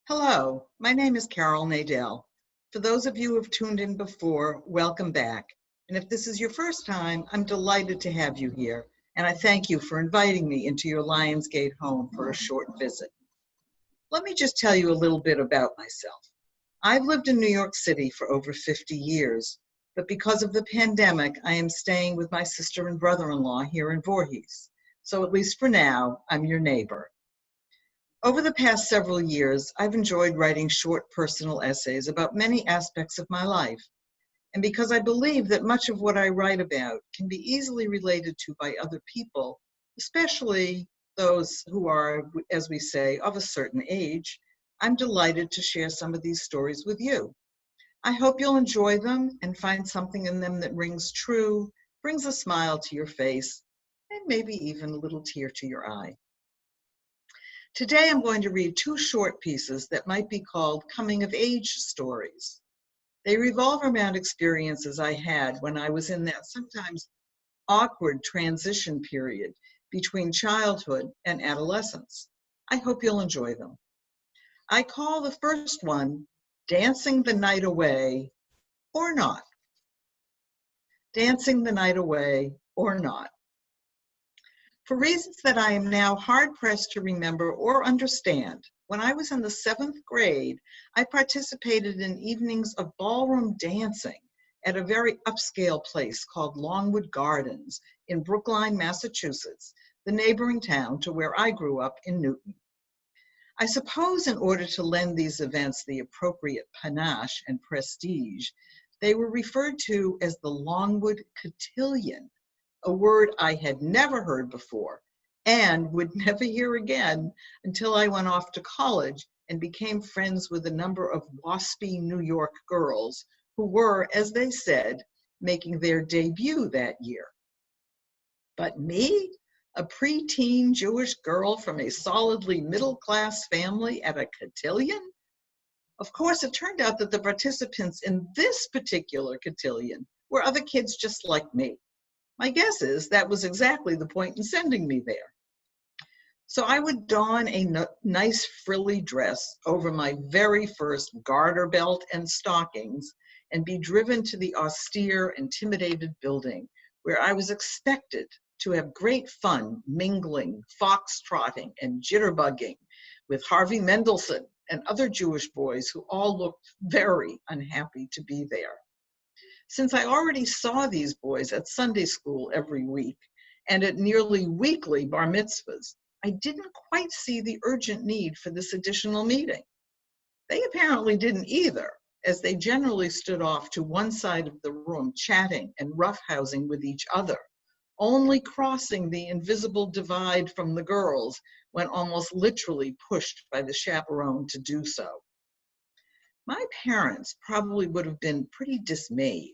Hello, my name is Carol Nadell. For those of you who have tuned in before, welcome back. And if this is your first time, I'm delighted to have you here. And I thank you for inviting me into your Lionsgate home for a short visit. Let me just tell you a little bit about myself. I've lived in New York City for over 50 years, but because of the pandemic, I am staying with my sister and brother-in-law here in Voorhees. So at least for now, I'm your neighbor. Over the past several years, I've enjoyed writing short personal essays about many aspects of my life. And because I believe that much of what I write about can be easily related to by other people, especially those who are, as we say, of a certain age, I'm delighted to share some of these stories with you. I hope you'll enjoy them and find something in them that rings true, brings a smile to your face, and maybe even a little tear to your eye. Today, I'm going to read two short pieces that might be called coming-of-age stories. They revolve around experiences I had when I was in that sometimes awkward transition period between childhood and adolescence. I hope you'll enjoy them. I call the first one, Dancing the Night Away or Not. Dancing the Night Away or Not. For reasons that I am now hard-pressed to remember or understand, when I was in the 7th grade, I participated in evenings of ballroom dancing at a very upscale place called Longwood Gardens in Brookline, Massachusetts, the neighboring town to where I grew up in Newton. I suppose in order to lend these events the appropriate panache and prestige, they were referred to as the Longwood Cotillion, a word I had never heard before and would never hear again until I went off to college and became friends with a number of waspy New York girls who were, as they said, making their debut that year. But me, a preteen Jewish girl from a solidly middle-class family at a cotillion? Of course, it turned out that the participants in this particular cotillion were other kids just like me. My guess is that was exactly the point in sending me there. So I would don a nice frilly dress over my very first garter belt and stockings and be driven to the austere, intimidated building where I was expected to have great fun mingling, foxtrotting, and jitterbugging with Harvey Mendelssohn and other Jewish boys who all looked very unhappy to be there. Since I already saw these boys at Sunday school every week and at nearly weekly bar mitzvahs, I didn't quite see the urgent need for this additional meeting. They apparently didn't either, as they generally stood off to one side of the room chatting and roughhousing with each other, only crossing the invisible divide from the girls when almost literally pushed by the chaperone to do so. My parents probably would have been pretty dismayed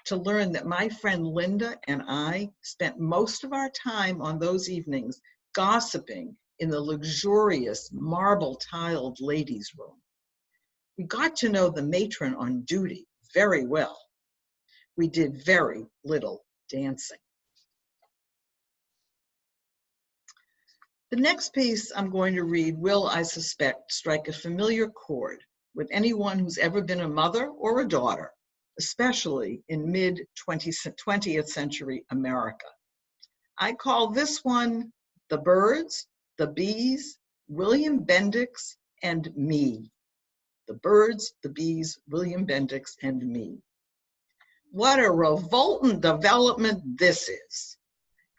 to learn that my friend Linda and I spent most of our time on those evenings gossiping in the luxurious marble-tiled ladies' room. We got to know the matron on duty very well. We did very little dancing. The next piece I'm going to read will, I suspect, strike a familiar chord with anyone who's ever been a mother or a daughter, especially in mid-20th century America. I call this one The Birds, the Bees, William Bendix, and Me. The Birds, the Bees, William Bendix, and Me. What a revolting development this is.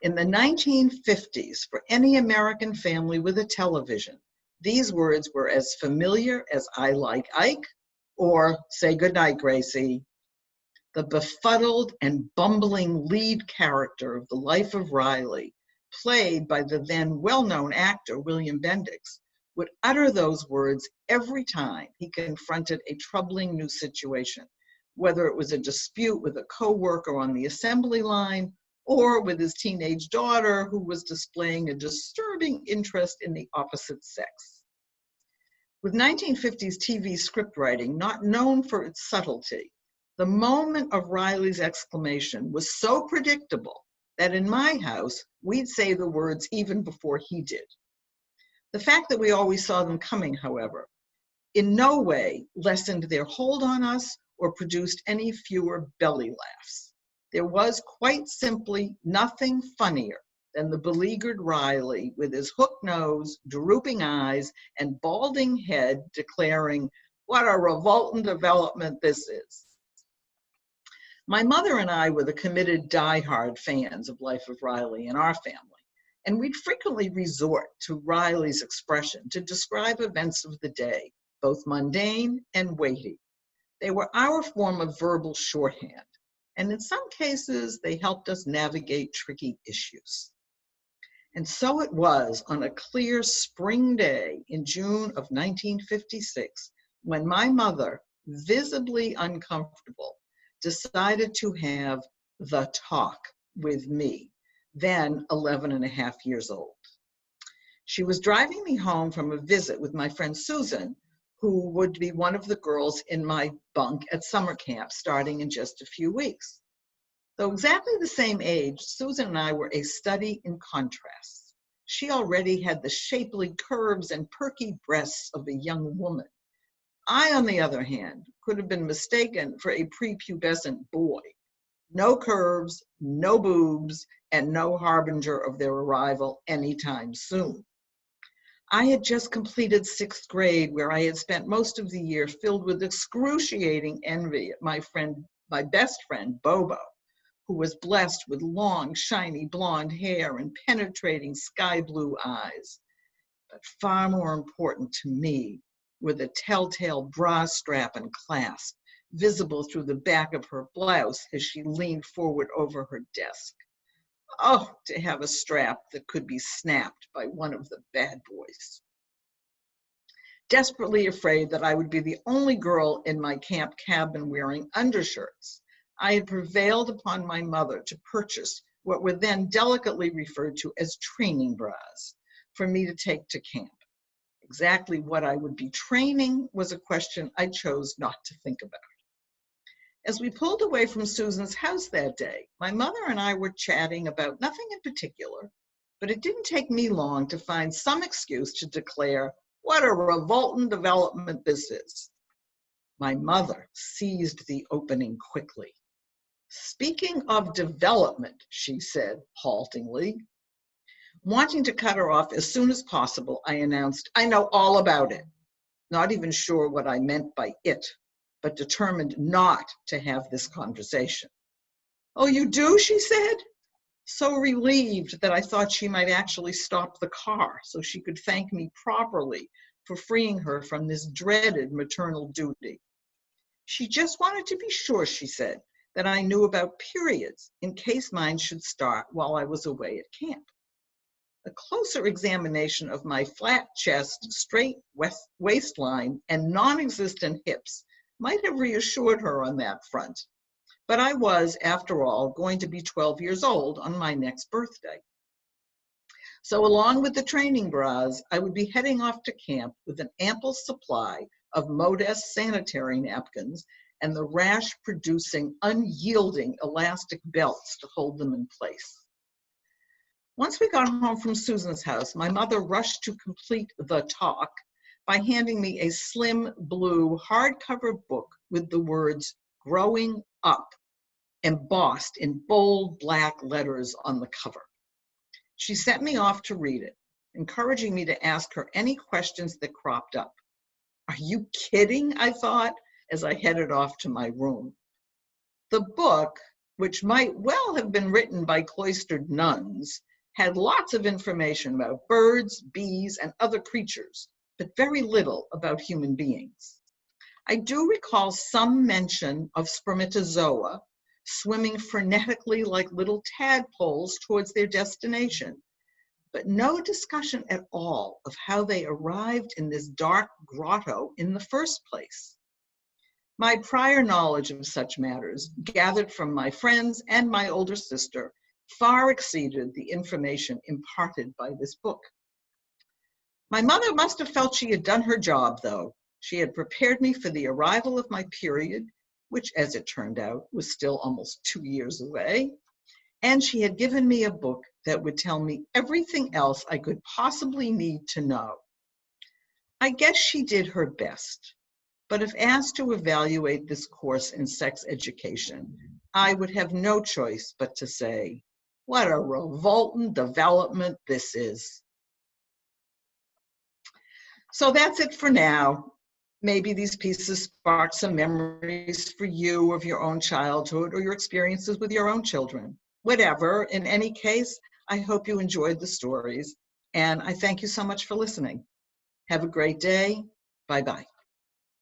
In the 1950s, for any American family with a television, these words were as familiar as I Like Ike or Say Goodnight, Gracie. The befuddled and bumbling lead character of The Life of Riley, played by the then well-known actor William Bendix, would utter those words every time he confronted a troubling new situation, whether it was a dispute with a coworker on the assembly line or with his teenage daughter who was displaying a disturbing interest in the opposite sex. With 1950s TV script writing not known for its subtlety, the moment of Riley's exclamation was so predictable that in my house, we'd say the words even before he did. The fact that we always saw them coming, however, in no way lessened their hold on us or produced any fewer belly laughs. There was quite simply nothing funnier than the beleaguered Riley with his hooked nose, drooping eyes, and balding head declaring, "What a revolting development this is." My mother and I were the committed diehard fans of Life of Riley in our family, and we'd frequently resort to Riley's expression to describe events of the day, both mundane and weighty. They were our form of verbal shorthand, and in some cases, they helped us navigate tricky issues. And so it was on a clear spring day in June of 1956 when my mother, visibly uncomfortable, decided to have the talk with me, then 11 and a half years old. She was driving me home from a visit with my friend Susan, who would be one of the girls in my bunk at summer camp starting in just a few weeks. Though exactly the same age, Susan and I were a study in contrasts. She already had the shapely curves and perky breasts of a young woman. I, on the other hand, could have been mistaken for a prepubescent boy. No curves, no boobs, and no harbinger of their arrival anytime soon. I had just completed 6th grade, where I had spent most of the year filled with excruciating envy at my best friend, Bobo, who was blessed with long, shiny blonde hair and penetrating sky blue eyes. But far more important to me were the telltale bra strap and clasp visible through the back of her blouse as she leaned forward over her desk. Oh, to have a strap that could be snapped by one of the bad boys. Desperately afraid that I would be the only girl in my camp cabin wearing undershirts, I had prevailed upon my mother to purchase what were then delicately referred to as training bras for me to take to camp. Exactly what I would be training was a question I chose not to think about. As we pulled away from Susan's house that day, my mother and I were chatting about nothing in particular, but it didn't take me long to find some excuse to declare, "What a revolting development this is." My mother seized the opening quickly. "Speaking of development," she said haltingly. Wanting to cut her off as soon as possible, I announced, "I know all about it," not even sure what I meant by it, but determined not to have this conversation. "Oh, you do?" she said, so relieved that I thought she might actually stop the car so she could thank me properly for freeing her from this dreaded maternal duty. She just wanted to be sure, she said, that I knew about periods in case mine should start while I was away at camp. A closer examination of my flat chest, straight waistline, and non-existent hips might have reassured her on that front. But I was, after all, going to be 12 years old on my next birthday. So along with the training bras, I would be heading off to camp with an ample supply of modest sanitary napkins and the rash-producing, unyielding elastic belts to hold them in place. Once we got home from Susan's house, my mother rushed to complete the talk by handing me a slim blue hardcover book with the words "Growing Up" embossed in bold black letters on the cover. She sent me off to read it, encouraging me to ask her any questions that cropped up. Are you kidding? I thought as I headed off to my room. The book, which might well have been written by cloistered nuns, had lots of information about birds, bees, and other creatures, but very little about human beings. I do recall some mention of spermatozoa swimming frenetically like little tadpoles towards their destination, but no discussion at all of how they arrived in this dark grotto in the first place. My prior knowledge of such matters, gathered from my friends and my older sister, far exceeded the information imparted by this book. My mother must have felt she had done her job, though. She had prepared me for the arrival of my period, which, as it turned out, was still almost 2 years away, and she had given me a book that would tell me everything else I could possibly need to know. I guess she did her best, but if asked to evaluate this course in sex education, I would have no choice but to say, what a revolting development this is. So that's it for now. Maybe these pieces spark some memories for you of your own childhood or your experiences with your own children. Whatever, in any case, I hope you enjoyed the stories, and I thank you so much for listening. Have a great day. Bye-bye.